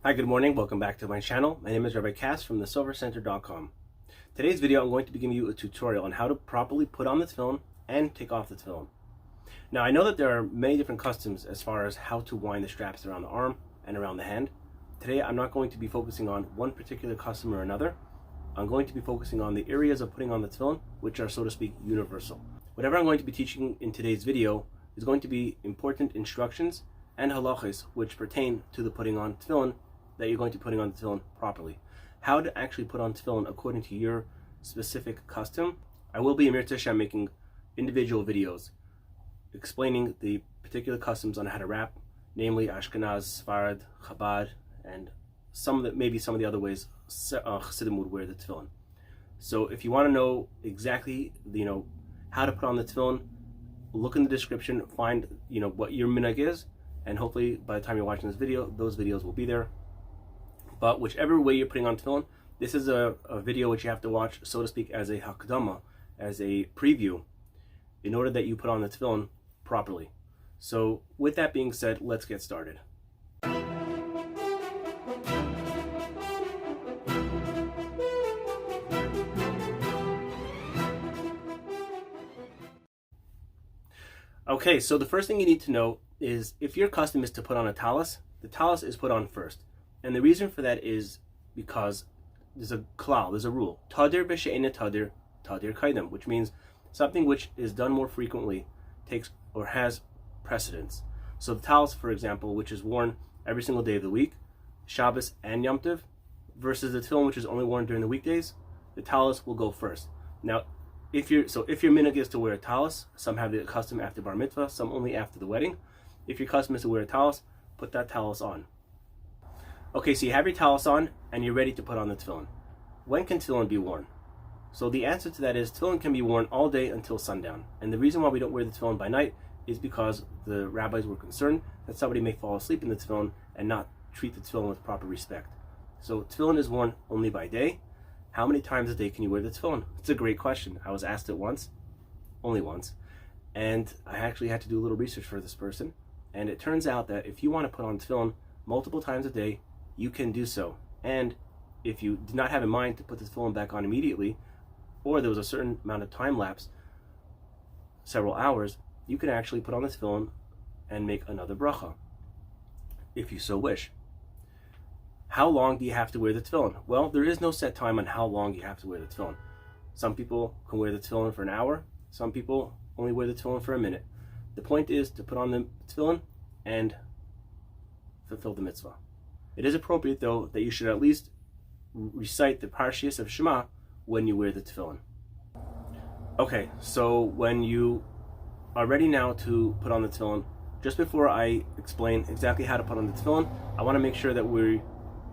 Hi, good morning. Welcome back to my channel. My name is Rabbi Cass from the SoferCenter.com. Today's video, I'm going to be giving you a tutorial on how to properly put on the tefillin and take off the tefillin. Now, I know that there are many different customs as far as how to wind the straps around the arm and around the hand. Today, I'm not going to be focusing on one particular custom or another. I'm going to be focusing on the areas of putting on the tefillin, which are, so to speak, universal. Whatever I'm going to be teaching in today's video is going to be important instructions and halachas which pertain to the putting on tefillin that you're going to be putting on the tefillin properly. How to actually put on tefillin according to your specific custom. I will be Amir Tisha making individual videos explaining the particular customs on how to wrap, namely Ashkenaz, Sefardi, Chabad, and maybe some of the other ways Chassidim would wear the tefillin. So if you want to know exactly how to put on the tefillin, look in the description, find what your minhag is, and hopefully by the time you're watching this video, those videos will be there. But whichever way you're putting on tefillin, this is a video which you have to watch, so to speak, as a hakdama, as a preview, in order that you put on the tefillin properly. So with that being said, let's get started. Okay, so the first thing you need to know is if your custom is to put on a talis, the talis is put on first. And the reason for that is because there's a klal, there's a rule. Tadir b'she'ena tadir, tadir kaidem, which means something which is done more frequently takes or has precedence. So the talis, for example, which is worn every single day of the week, Shabbos and Yom Tov, versus the tefillin which is only worn during the weekdays, the talis will go first. Now, if your minhag is to wear a talis, some have the custom after Bar Mitzvah, some only after the wedding. If your custom is to wear a talis, put that talis on. Okay, so you have your talis on and you're ready to put on the tefillin. When can tefillin be worn? So the answer to that is tefillin can be worn all day until sundown. And the reason why we don't wear the tefillin by night is because the rabbis were concerned that somebody may fall asleep in the tefillin and not treat the tefillin with proper respect. So tefillin is worn only by day. How many times a day can you wear the tefillin? It's a great question. I was asked it once, only once, and I actually had to do a little research for this person. And it turns out that if you want to put on tefillin multiple times a day, you can do so. And if you did not have in mind to put the tefillin back on immediately, or there was a certain amount of time lapse, several hours, you can actually put on the tefillin and make another bracha, if you so wish. How long do you have to wear the tefillin? Well, there is no set time on how long you have to wear the tefillin. Some people can wear the tefillin for an hour. Some people only wear the tefillin for a minute. The point is to put on the tefillin and fulfill the mitzvah. It is appropriate, though, that you should at least recite the Parshias of Shema when you wear the tefillin. Okay, so when you are ready now to put on the tefillin, just before I explain exactly how to put on the tefillin, I want to make sure that we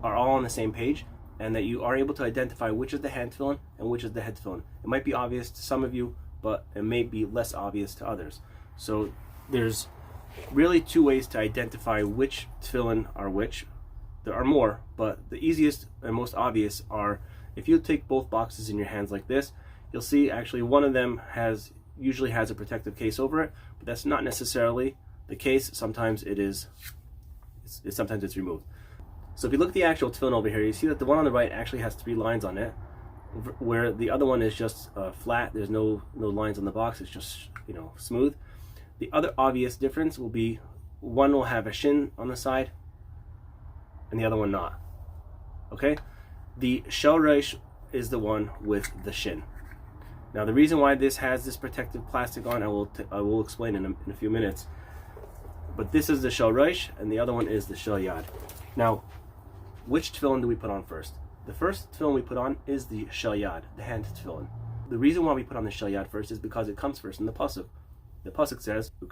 are all on the same page and that you are able to identify which is the hand tefillin and which is the head tefillin. It might be obvious to some of you, but it may be less obvious to others. So there's really two ways to identify which tefillin are which. There are more, but the easiest and most obvious are if you take both boxes in your hands like this, you'll see actually one of them usually has a protective case over it, but that's not necessarily the case. Sometimes sometimes it's removed. So if you look at the actual tefillin over here, you see that the one on the right actually has 3 lines on it, where the other one is just flat. There's no lines on the box. It's just smooth. The other obvious difference will be one will have a shin on the side and the other one not. Okay? The Shel Rosh is the one with the shin. Now the reason why this has this protective plastic on, I will explain in a few minutes. But this is the Shel Rosh and the other one is the Shel Yad. Now, which tefillin do we put on first? The first tefillin we put on is the Shel Yad, the hand tefillin. The reason why we put on the Shel Yad first is because it comes first in the pasuk. The pasuk says, you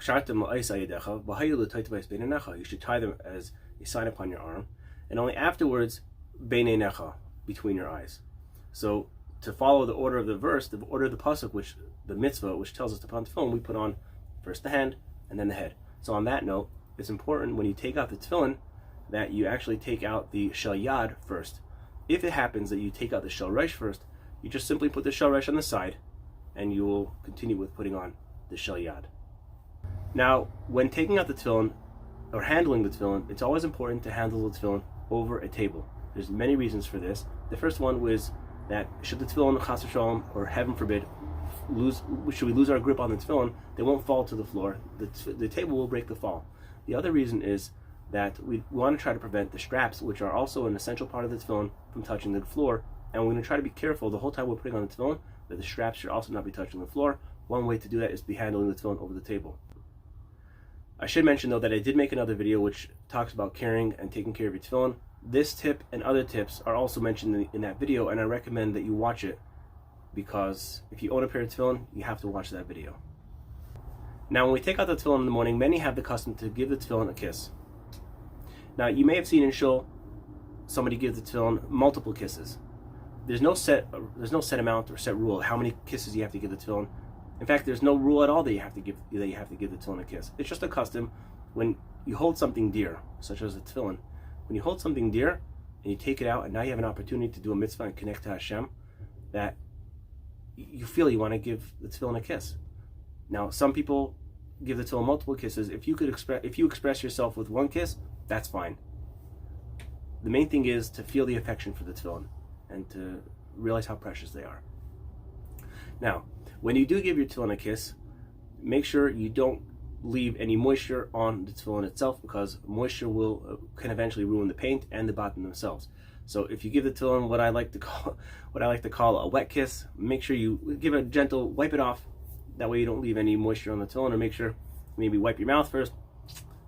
should tie them as a sign upon your arm, and only afterwards, beinei necha, between your eyes. So, to follow the order of the verse, the order of the pasuk, the mitzvah, which tells us to put on tefillin, we put on first the hand and then the head. So on that note, it's important when you take out the tefillin that you actually take out the Shel Yad first. If it happens that you take out the Shel Rosh first, you just simply put the Shel Rosh on the side and you will continue with putting on the Shel Yad. Now, when taking out the tefillin or handling the tefillin, it's always important to handle the tefillin over a table. There's many reasons for this. The first one was that should the tefillin, chas v'shalom, or heaven forbid, should we lose our grip on the tefillin, they won't fall to the floor. The table will break the fall. The other reason is that we want to try to prevent the straps, which are also an essential part of the tefillin, from touching the floor. And we're going to try to be careful the whole time we're putting on the tefillin that the straps should also not be touching the floor. One way to do that is to be handling the tefillin over the table. I should mention though that I did make another video which talks about carrying and taking care of your tefillin. This tip and other tips are also mentioned in that video, and I recommend that you watch it, because if you own a pair of tefillin, you have to watch that video. Now when we take out the tefillin in the morning, many have the custom to give the tefillin a kiss. Now you may have seen in shul somebody give the tefillin multiple kisses. There's no set amount or set rule how many kisses you have to give the tefillin. In fact, there's no rule at all that you have to give the tefillin a kiss. It's just a custom. When you hold something dear, such as a tefillin, when you hold something dear and you take it out, and now you have an opportunity to do a mitzvah and connect to Hashem, that you feel you want to give the tefillin a kiss. Now, some people give the tefillin multiple kisses. If you express yourself with one kiss, that's fine. The main thing is to feel the affection for the tefillin and to realize how precious they are. Now, when you do give your tefillin a kiss, make sure you don't leave any moisture on the tefillin itself, because moisture can eventually ruin the paint and the bottom themselves. So if you give the tefillin what I like to call a wet kiss, make sure you give a gentle wipe it off. That way you don't leave any moisture on the tefillin, or make sure maybe wipe your mouth first,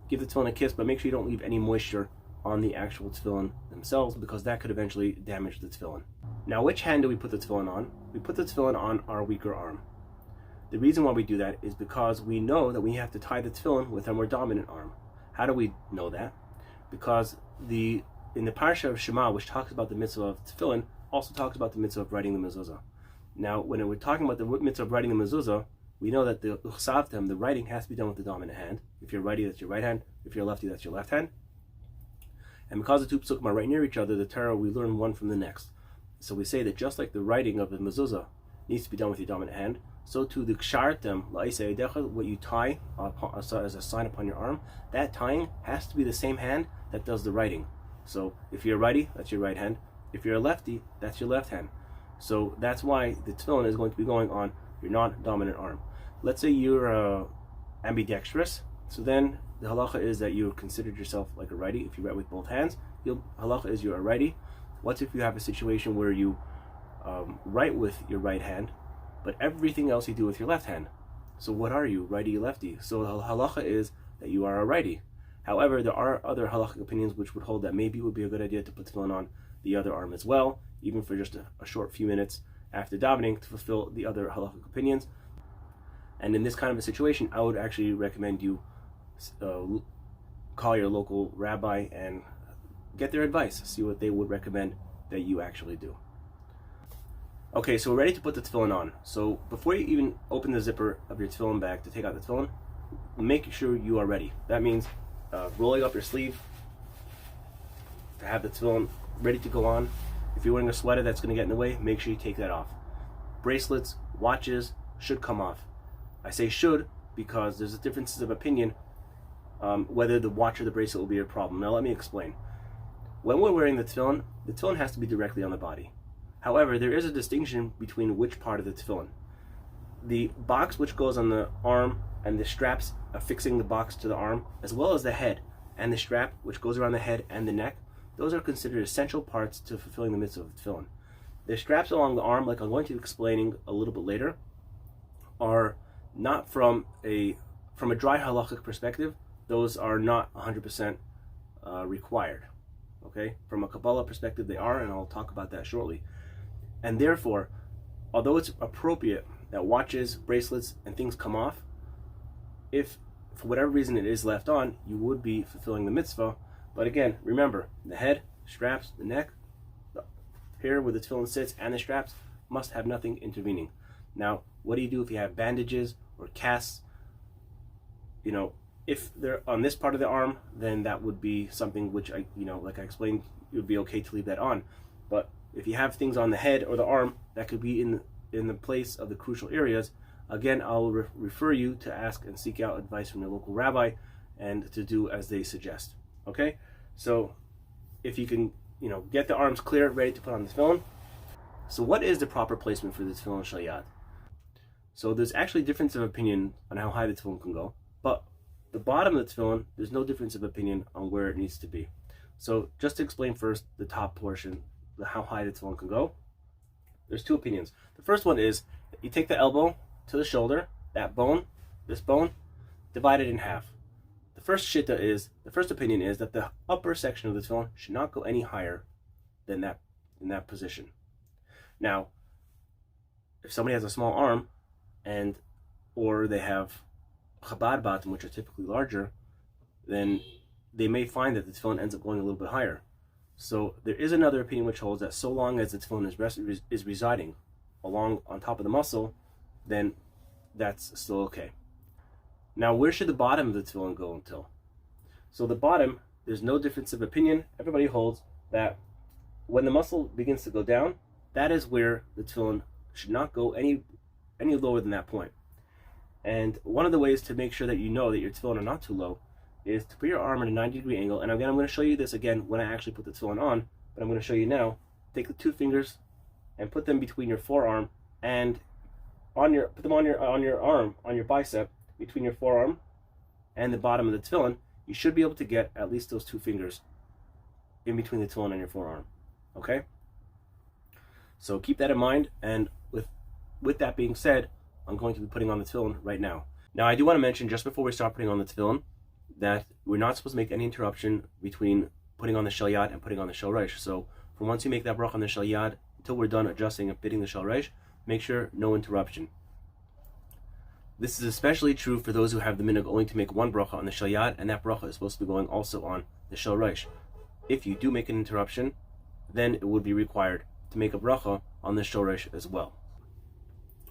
give the tefillin a kiss, but make sure you don't leave any moisture on the actual tefillin themselves, because that could eventually damage the tefillin. Now, which hand do we put the tefillin on? We put the tefillin on our weaker arm. The reason why we do that is because we know that we have to tie the tefillin with our more dominant arm. How do we know that? Because in the parsha of Shema, which talks about the mitzvah of tefillin, also talks about the mitzvah of writing the mezuzah. Now, when we're talking about the mitzvah of writing the mezuzah, we know that the uchsavtem, the writing, has to be done with the dominant hand. If you're righty, that's your right hand. If you're lefty, that's your left hand. And because the two psukim are right near each other, the Torah, we learn one from the next. So we say that just like the writing of the mezuzah needs to be done with your dominant hand, so too the kshartem, what you tie as a sign upon your arm, that tying has to be the same hand that does the writing. So if you're righty, that's your right hand. If you're a lefty, that's your left hand. So that's why the tefillin is going to be going on your non-dominant arm. Let's say you're ambidextrous, so then the halacha is that you considered yourself like a righty. If you write with both hands, halacha is you're a righty. What if you have a situation where you write with your right hand, but everything else you do with your left hand? So what are you, righty, lefty? So the halacha is that you are a righty. However, there are other halachic opinions which would hold that maybe it would be a good idea to put tefillin on the other arm as well, even for just a short few minutes after davening, to fulfill the other halachic opinions. And in this kind of a situation, I would actually recommend you call your local rabbi and get their advice, see what they would recommend that you actually do. Okay, so we're ready to put the tefillin on. So before you even open the zipper of your tefillin bag to take out the tefillin, make sure you are ready. That means rolling up your sleeve to have the tefillin ready to go on. If you're wearing a sweater that's going to get in the way, make sure you take that off. Bracelets, watches should come off. I say should because there's differences of opinion whether the watch or the bracelet will be a problem. Now let me explain. When we're wearing the tefillin has to be directly on the body. However, there is a distinction between which part of the tefillin. The box which goes on the arm and the straps affixing the box to the arm, as well as the head and the strap which goes around the head and the neck, those are considered essential parts to fulfilling the mitzvah of tefillin. The straps along the arm, like I'm going to be explaining a little bit later, are not from a dry halachic perspective. Those are not 100% required. Okay, from a Kabbalah perspective, they are, and I'll talk about that shortly. And therefore, although it's appropriate that watches, bracelets, and things come off, if for whatever reason it is left on, you would be fulfilling the mitzvah. But again, remember, the head, straps, the neck, here where the tefillin sits, and the straps must have nothing intervening. Now, what do you do if you have bandages or casts? You know, if they're on this part of the arm, then that would be something which like I explained, it would be okay to leave that on. But if you have things on the head or the arm that could be in the place of the crucial areas, again, I'll refer you to ask and seek out advice from your local rabbi and to do as they suggest. Okay, so if you can, get the arms clear, ready to put on the tefillin. So what is the proper placement for the Tefillin Shel Yad? So there's actually difference of opinion on how high the tefillin can go, but the bottom of the tefillin, there's no difference of opinion on where it needs to be. So just to explain first the top portion, how high the tefillin can go, there's two opinions. The first one is you take the elbow to the shoulder, that bone, this bone, divide it in half. The first opinion is that the upper section of the tefillin should not go any higher than that in that position. Now, if somebody has a small arm, or they have Chabad bottom, which are typically larger, then they may find that the tefillin ends up going a little bit higher. So there is another opinion which holds that so long as the tefillin is residing along on top of the muscle, then that's still okay. Now, where should the bottom of the tefillin go until? So the bottom, there's no difference of opinion. Everybody holds that when the muscle begins to go down, that is where the tefillin should not go any lower than that point. And one of the ways to make sure that you know that your tefillin are not too low is to put your arm at a 90-degree angle. And again, I'm going to show you this again when I actually put the tefillin on, but I'm going to show you now. Take the two fingers and put them between your forearm and put them on your arm, on your bicep, between your forearm and the bottom of the tefillin. You should be able to get at least those two fingers in between the tefillin and your forearm. Okay? So keep that in mind, and with that being said, I'm going to be putting on the tefillin right now. Now, I do want to mention, just before we start putting on the tefillin, that we're not supposed to make any interruption between putting on the Shel Yad and putting on the Shel Rosh. So from once you make that bracha on the Shel Yad until we're done adjusting and fitting the Shel Rosh, make sure no interruption. This is especially true for those who have the minhag only to make one bracha on the Shel Yad, and that bracha is supposed to be going also on the Shel Rosh. If you do make an interruption, then it would be required to make a bracha on the Shel Rosh as well.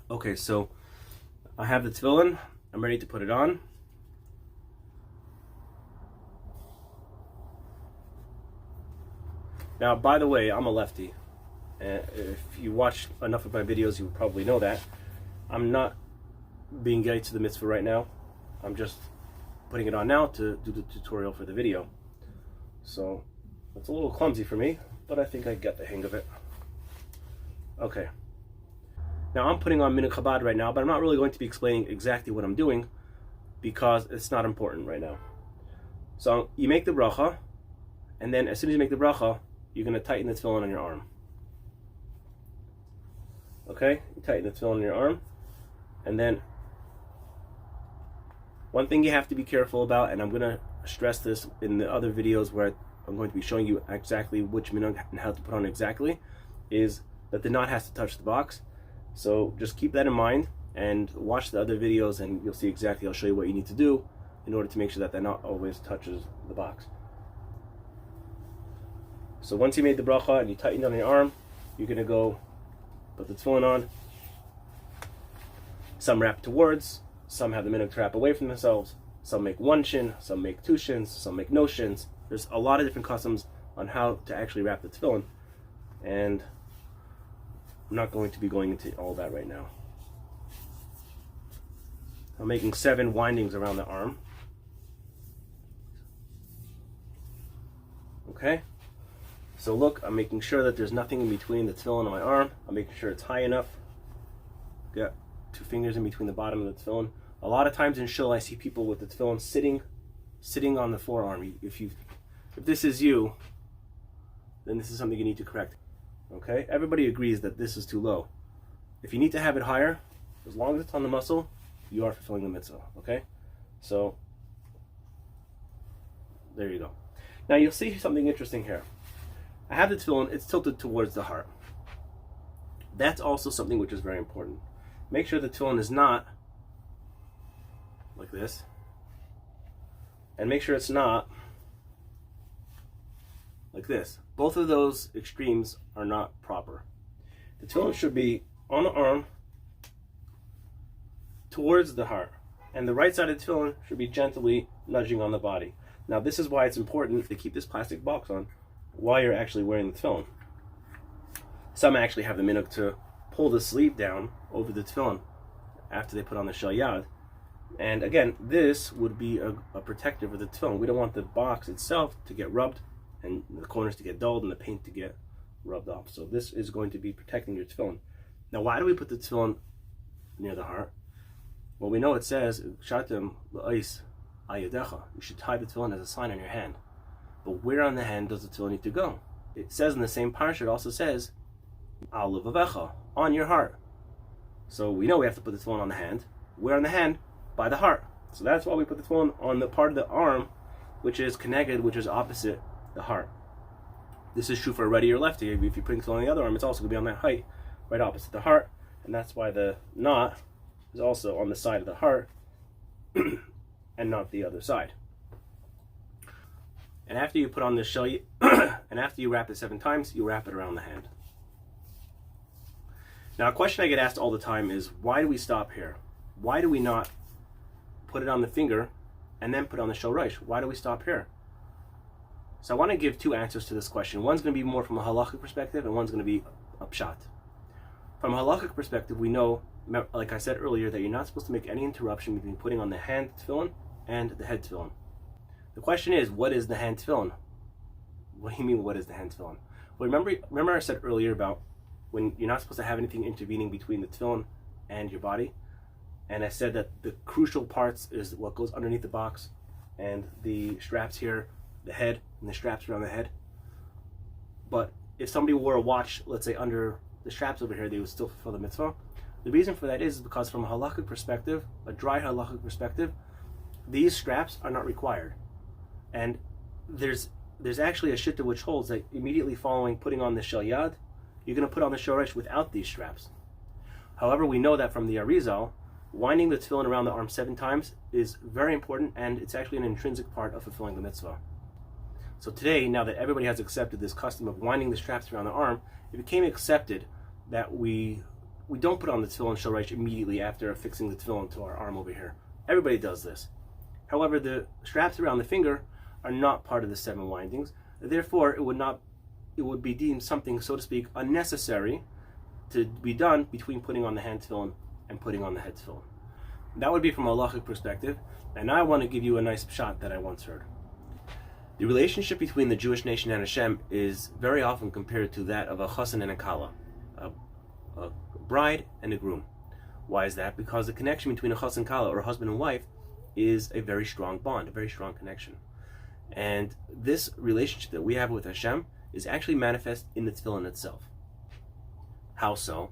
Okay, so I have the tefillin. I'm ready to put it on. Now, by the way, I'm a lefty. If you watch enough of my videos, you would probably know that. I'm not being gay to the mitzvah right now. I'm just putting it on now to do the tutorial for the video. So it's a little clumsy for me, but I think I got the hang of it. Okay. Now I'm putting on Minhag Chabad right now, but I'm not really going to be explaining exactly what I'm doing because it's not important right now. So you make the bracha, and then as soon as you make the bracha, you're going to tighten the tefillin on your arm. Okay? You tighten the tefillin on your arm, and then one thing you have to be careful about, and I'm going to stress this in the other videos where I'm going to be showing you exactly which minhag and how to put on exactly, is that the knot has to touch the box. So just keep that in mind and watch the other videos, and you'll see exactly, I'll show you what you need to do in order to make sure that the knot always touches the box. So once you made the bracha and you tightened on your arm, you're going to go put the tefillin on. Some wrap towards, some have the minhag to wrap away from themselves, some make one shin, some make two shins, some make no shins. There's a lot of different customs on how to actually wrap the tefillin, and I'm not going to be going into all that right now. I'm making 7 windings around the arm. Okay? So look, I'm making sure that there's nothing in between the tefillin and my arm. I'm making sure it's high enough. Got 2 fingers in between the bottom of the tefillin. A lot of times in shul, I see people with the tefillin sitting on the forearm. If this is you, then this is something you need to correct. Okay? Everybody agrees that this is too low. If you need to have it higher, as long as it's on the muscle, you are fulfilling the mitzvah. Okay? So, there you go. Now you'll see something interesting here. I have the tefillin, it's tilted towards the heart. That's also something which is very important. Make sure the tefillin is not like this. And make sure it's not like this. Both of those extremes are not proper. The tefillin should be on the arm towards the heart, and the right side of the tefillin should be gently nudging on the body. Now this is why it's important to keep this plastic box on while you're actually wearing the tefillin. Some actually have the minhag to pull the sleeve down over the tefillin after they put on the Shel Yad. And again, this would be a protective of the tefillin. We don't want the box itself to get rubbed and the corners to get dulled and the paint to get rubbed off. So this is going to be protecting your tefillin. Now, why do we put the tefillin near the heart? Well, we know it says, "Shatim la'is ayadecha." You should tie the tefillin as a sign on your hand. But where on the hand does the tefillin need to go? It says in the same parsha, it also says, "Al levavecha," on your heart. So we know we have to put the tefillin on the hand. Where on the hand? By the heart. So that's why we put the tefillin on the part of the arm which is connected, which is opposite the heart. This is true for righty or lefty. If you're putting tefillin on the other arm, it's also going to be on that height, right opposite the heart. And that's why the knot is also on the side of the heart and not the other side. And after you put on the shel, and after you wrap it 7 times, you wrap it around the hand. Now, a question I get asked all the time is, why do we stop here? Why do we not put it on the finger and then put on the Shel Rosh? Why do we stop here? So I want to give 2 answers to this question. One's going to be more from a halachic perspective, and one's going to be a pshat. From a halachic perspective, we know, like I said earlier, that you're not supposed to make any interruption between putting on the hand tefillin and the head tefillin. The question is, what is the hand tefillin? What do you mean, what is the hand tefillin? Well, remember I said earlier about when you're not supposed to have anything intervening between the tefillin and your body? And I said that the crucial parts is what goes underneath the box and the straps here, the head, and the straps around the head. But if somebody wore a watch, let's say under the straps over here, they would still fulfill the mitzvah. The reason for that is because from a halakhic perspective, a dry halakhic perspective, these straps are not required. And there's actually a shitta which holds that immediately following putting on the Shel Yad, you're going to put on the Shel Rosh without these straps. However, we know that from the Arizal, winding the tefillin around the arm 7 times is very important, and it's actually an intrinsic part of fulfilling the mitzvah. So today, now that everybody has accepted this custom of winding the straps around the arm, it became accepted that we don't put on the Tefillin Shel Rosh immediately after fixing the tefillin to our arm over here. Everybody does this. However, the straps around the finger are not part of the 7 windings. Therefore, it would be deemed something, so to speak, unnecessary to be done between putting on the hand tefillin and putting on the head tefillin. That would be from a halachic perspective, and I want to give you a nice shot that I once heard. The relationship between the Jewish nation and Hashem is very often compared to that of a chassan and a kala, a bride and a groom. Why is that? Because the connection between a chassan and kala, or husband and wife, is a very strong bond, a very strong connection. And this relationship that we have with Hashem is actually manifest in the tefillin itself. How so?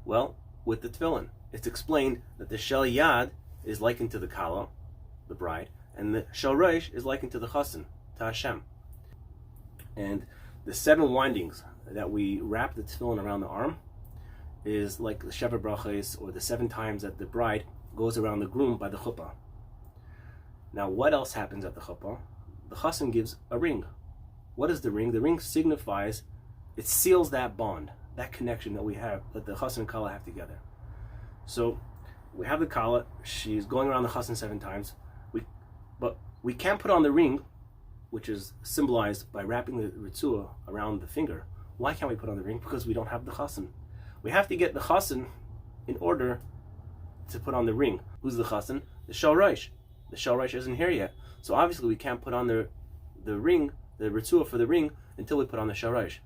Well, with the tefillin, it's explained that the Shel Yad is likened to the kala, the bride, and the Shel Rosh is likened to the chassan, to Hashem. And the 7 windings that we wrap the tefillin around the arm is like the Sheva Brachos, or the 7 times that the bride goes around the groom by the chuppah. Now, what else happens at the chuppah? The chassan gives a ring. What is the ring? The ring signifies, it seals that bond, that connection that we have, that the chassan and kala have together. So we have the kala, she's going around the chassan 7 times, but we can't put on the ring, which is symbolized by wrapping the Retzuos around the finger. Why can't we put on the ring? Because we don't have the chassan. We have to get the chassan in order to put on the ring. Who's the chassan? The Shel Rosh. The Shel Rosh isn't here yet. So obviously we can't put on the ring, the Retzuos for the ring, until we put on the Shel Rosh.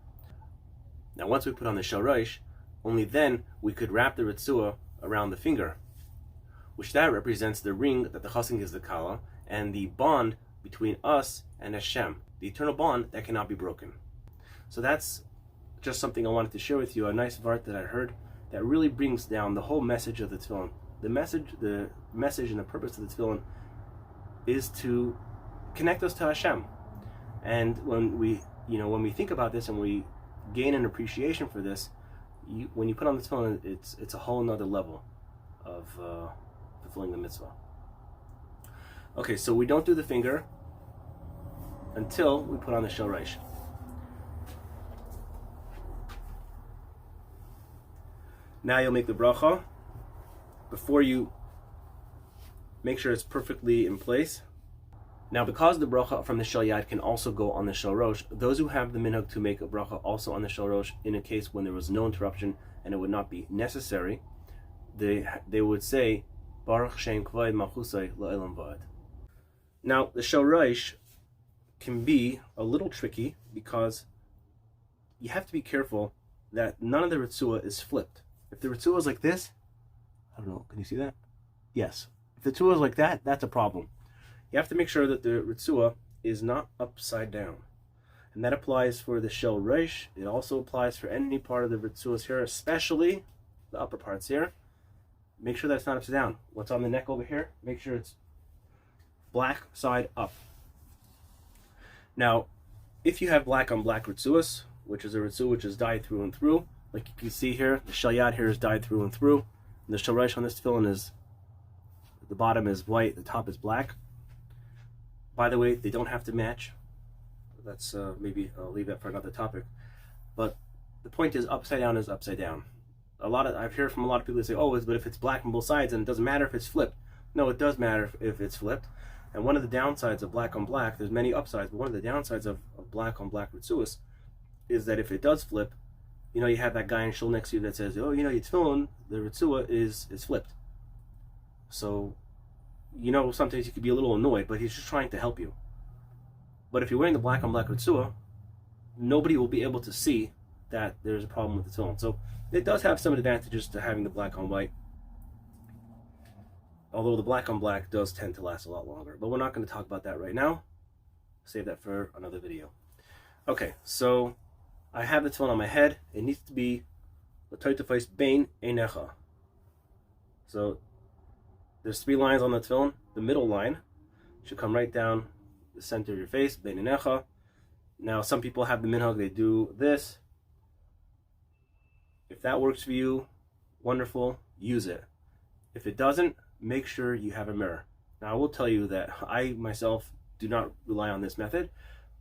Now once we put on the Shel Rosh, only then we could wrap the Retzuos around the finger, which that represents the ring that the chassan gives the kala, and the bond between us and Hashem, the eternal bond that cannot be broken. So that's just something I wanted to share with you, a nice vart that I heard that really brings down the whole message of the tefillin. The message and the purpose of the tefillin is to connect us to Hashem. And when we think about this and we gain an appreciation for this, when you put on the tefillin, it's a whole nother level of fulfilling the mitzvah. Okay, so we don't do the finger until we put on the Shel Rosh. Now you'll make the bracha. Before you make sure it's perfectly in place. Now, because the bracha from the Shel Yad can also go on the Shel Rosh, those who have the minhag to make a bracha also on the Shel Rosh, in a case when there was no interruption and it would not be necessary, they would say, Baruch Shem Kvod Malchusay La'olam Va'ad. Now, the Shel Rosh can be a little tricky because you have to be careful that none of the Retzuos is flipped. If the Retzuos is like this, I don't know, can you see that? Yes. If the Retzuos is like that, that's a problem. You have to make sure that the Retzuos is not upside down. And that applies for the Shel Rosh. It also applies for any part of the Retzuos here, especially the upper parts here. Make sure that's not upside down. What's on the neck over here, make sure it's black side up. Now, if you have black on black Retzuos, which is a Retzuos which is dyed through and through, like you can see here, the Shel Yad here is dyed through and through. And the Shel Rosh on this tefillin is, the bottom is white, the top is black. By the way, they don't have to match. That's maybe I'll leave that for another topic. But the point is, upside down is upside down. I've heard from a lot of people that say, oh, but if it's black on both sides, then it doesn't matter if it's flipped. No, it does matter if it's flipped. And one of the downsides of black on black, there's many upsides, but one of the downsides of black on black Retzuos is that if it does flip, you know, you have that guy in shul next to you that says, oh, you know, your tefillin, the Retzuos is flipped. So, you know, sometimes you could be a little annoyed, but he's just trying to help you. But if you're wearing the black on black Retzuos, nobody will be able to see that there's a problem with the tefillin. So it does have some advantages to having the black on white, although the black on black does tend to last a lot longer. But we're not going to talk about that right now. Save that for another video. Okay, so I have the tefillin on my head. It needs to be l'toitafos bein einecha. So there's 3 lines on the tefillin. The middle line should come right down the center of your face, bein einecha. Now some people have the minhag, they do this. If that works for you, wonderful, use it. If it doesn't, make sure you have a mirror. Now I will tell you that I myself do not rely on this method.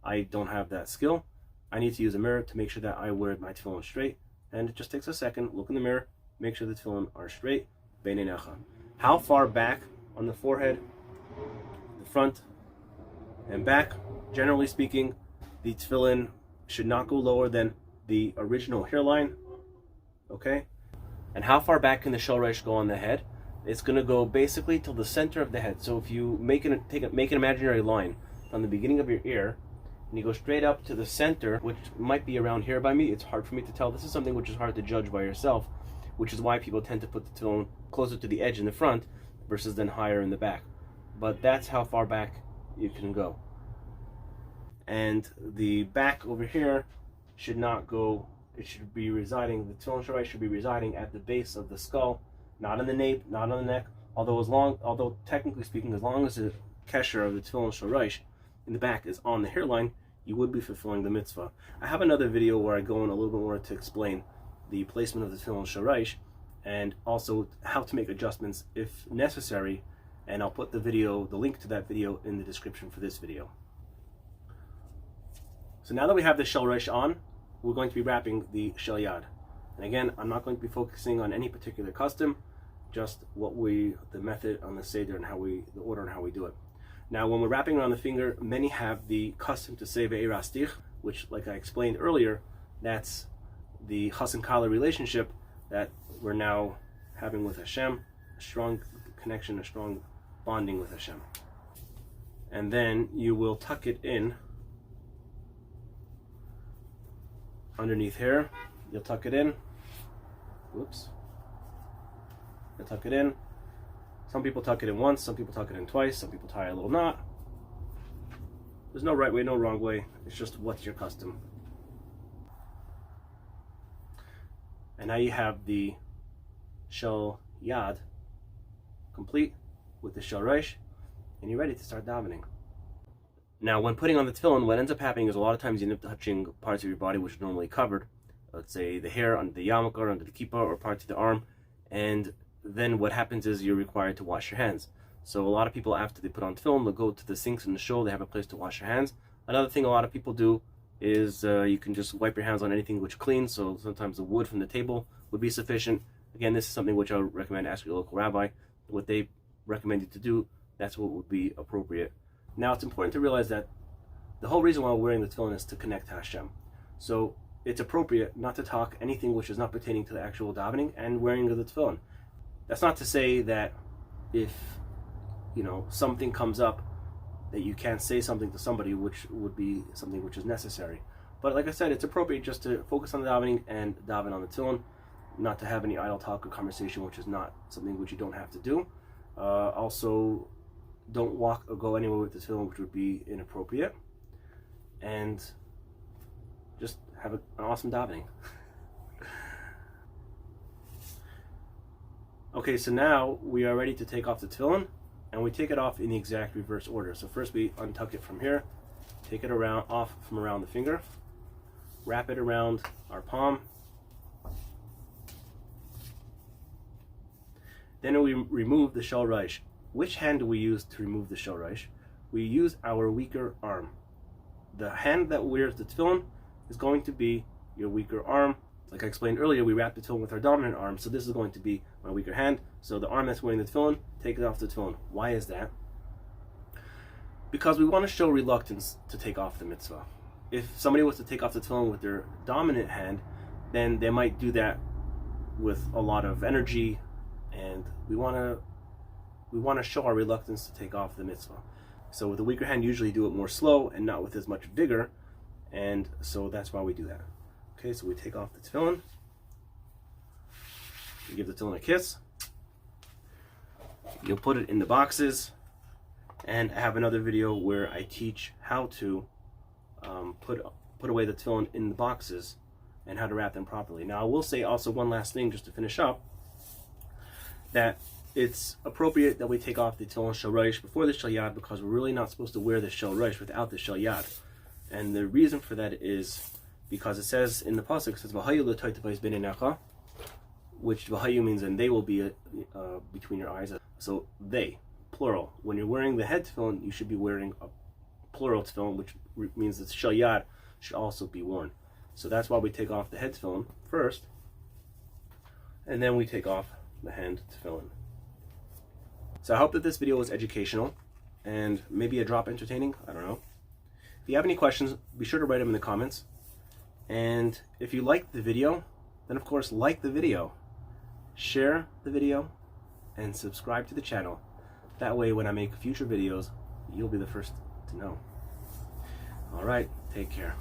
I don't have that skill. I need to use a mirror to make sure that I wear my tefillin straight. And it just takes a second, look in the mirror, make sure the tefillin are straight, bein einecha. How far back on the forehead, the front and back, generally speaking, the tefillin should not go lower than the original hairline, okay? And how far back can the Shel Rosh go on the head? It's going to go basically till the center of the head. So if you make an imaginary line from the beginning of your ear, and you go straight up to the center, which might be around here by me, it's hard for me to tell. This is something which is hard to judge by yourself, which is why people tend to put the tefillin closer to the edge in the front versus then higher in the back. But that's how far back you can go. And the back over here should not go, it should be residing, the Tefillin Shel Rosh should be residing at the base of the skull, not in the nape, not on the neck. Although technically speaking, as long as the kesher of the Tefillin Shel Rosh in the back is on the hairline, you would be fulfilling the mitzvah. I have another video where I go in a little bit more to explain the placement of the Tefillin Shel Rosh and also how to make adjustments if necessary, and I'll put the link to that video in the description for this video. So now that we have the Shel Rosh on, we're going to be wrapping the Shel Yad. And again, I'm not going to be focusing on any particular custom, just the method on the Seder and the order and how we do it. Now, when we're wrapping around the finger, many have the custom to say ve'erastich, which, like I explained earlier, that's the chas and kala relationship that we're now having with Hashem, a strong connection, a strong bonding with Hashem. And then you will tuck it in underneath here. You'll tuck it in. Whoops. You'll tuck it in. Some people tuck it in once, some people tuck it in twice, some people tie a little knot. There's no right way, no wrong way. It's just what's your custom. And now you have the Shel Yad complete with the Shel Rosh, and you're ready to start davening. Now, when putting on the tefillin, what ends up happening is a lot of times you end up touching parts of your body which are normally covered. Let's say the hair under the yarmulke or under the kippah or parts of the arm, and then what happens is you're required to wash your hands. So a lot of people, after they put on tefillin, they'll go to the sinks in the shul, they have a place to wash their hands. Another thing a lot of people do is you can just wipe your hands on anything which cleans, so sometimes the wood from the table would be sufficient. Again, this is something which I would recommend ask your local rabbi. What they recommend you to do, that's what would be appropriate. Now, it's important to realize that the whole reason why we're wearing the tefillin is to connect to Hashem. So it's appropriate not to talk anything which is not pertaining to the actual davening and wearing of the tefillin. That's not to say that if, something comes up that you can't say something to somebody which would be something which is necessary. But like I said, it's appropriate just to focus on the davening and daven on the tefillin, not to have any idle talk or conversation, which is not something which you don't have to do. Also, don't walk or go anywhere with the tefillin, which would be inappropriate. And just have an awesome davening. Okay, so now we are ready to take off the tefillin, and we take it off in the exact reverse order. So first we untuck it from here, take it off from around the finger, wrap it around our palm. Then we remove the Shel Rosh. Which hand do we use to remove the Shel Rosh? We use our weaker arm. The hand that wears the tefillin is going to be your weaker arm. Like I explained earlier, we wrap the tefillin with our dominant arm, so this is going to be my weaker hand. So the arm that's wearing the tefillin, take it off the tefillin. Why is that? Because we want to show reluctance to take off the mitzvah. If somebody was to take off the tefillin with their dominant hand, then they might do that with a lot of energy, and we want to show our reluctance to take off the mitzvah. So with the weaker hand, usually do it more slow and not with as much vigor, and so that's why we do that. Okay, so we take off the tefillin, you give the tefillin a kiss, you'll put it in the boxes, and I have another video where I teach how to put away the tefillin in the boxes and how to wrap them properly. Now I will say also one last thing just to finish up, that it's appropriate that we take off the Tefillin Shel Rosh before the Shel Yad, because we're really not supposed to wear the Shel Rosh without the Shel Yad. And the reason for that is because it says in the pasuk, it says V'hayu l'toitavos b'nei necha, which V'hayu means and they will be between your eyes. So they, plural. When you're wearing the head tefillin, you should be wearing a plural tefillin, which means that Shel Yad should also be worn. So that's why we take off the head tefillin first, and then we take off the hand tefillin. So I hope that this video was educational and maybe a drop entertaining. I don't know. If you have any questions, be sure to write them in the comments. And if you liked the video, then of course like the video, share the video, and subscribe to the channel. That way when I make future videos, you'll be the first to know. Alright, take care.